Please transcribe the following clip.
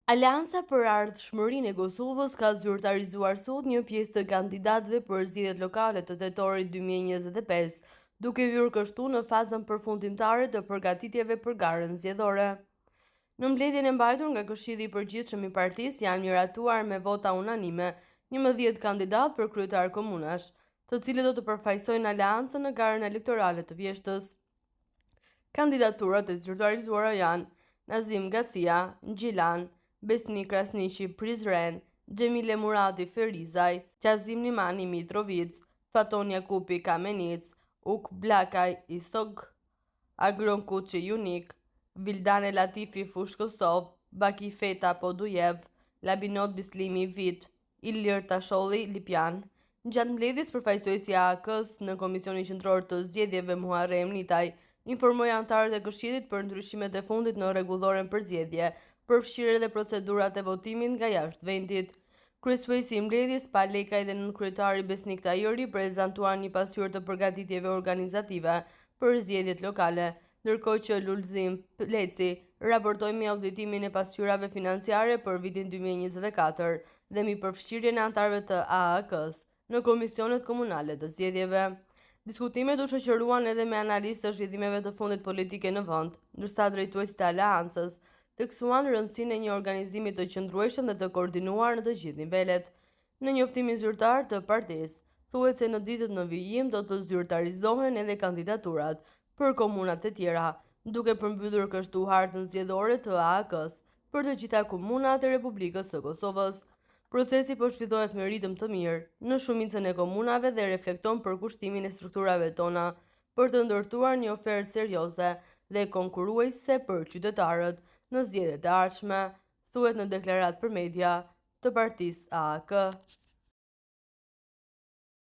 Aleanca për Ardhshmërinë e Kosovës ka zyrtarizuar sot një pjesë të kandidatëve për zgjedhjet lokale të tetorit 2025, duke hyrë kështu në fazën përfundimtare të përgatitjeve për garën zgjedhore. Në mbledhjen e mbajtur nga Këshilli i Përgjithshëm i Partisë janë miratuar me vota unanime 11 kandidatë për kryetar komunash, të cilët do të përfaqësojnë aleancën në garën elektorale të vjeshtës. Kandidaturat e zyrtarizuara janë Nazim Gacia, Gjilan, Besnik Krasniqi Prizren, Xhemile Murati Ferizaj, Qazim Nimani Mitrovic, Faton Jakupi Kamenic, Uk Blakaj Istog, Agron Kuçi Junik, Vildane Latifi Fushkosov, Baki Feta Podujev, Labinot Bislimi Vit, Ilir Tasholli Lipjan. Gjatë mbledhjes përfaqësuesi i AK-s në Komisionin Qendror të Zgjedhjeve Muharrem Nitaj informoi anëtarët e Këshillit për ndryshimet e fundit në rregulloren për zgjedhje, përfshirë edhe procedurat e votimit nga jashtë vendit. Kryesuesi i mbledhjes Palekaj dhe nënkryetari Besnik Tajiri prezantuan një pasqyrë të përgatitjeve organizative për zgjedhjet lokale, ndërkohë që Lulzim Pleci raportoi mbi auditimin e pasqyrave financiare për vitin 2024 dhe mbi përfshirjen e anëtarëve të AAK-s në komisionet komunale të zgjedhjeve. Diskutimet u shoqëruan edhe me analistë të zhvillimeve të fundit politike në vend, ndërsa drejtuesit e aleancës theksuan rëndësinë e një organizimi të qëndrueshëm dhe të koordinuar në të gjithë nivelet. Në njoftimin zyrtar të partisë, thuhet se në ditët në vijim do të zyrtarizohen edhe kandidaturat për komunat e tjera, duke përmbytur kështu hartën zgjedhore të AAK-s për të gjitha komunat e Republikës së Kosovës. Procesi po shfrytëzohet me ritëm të mirë në shumicën e komunave dhe reflekton përkushtimin e strukturave tona për të ndërtuar një ofertë serioze dhe konkurruese për qytetarët në zgjedhjet e ardhshme, thuhet në deklaratë për media të partisë AAK.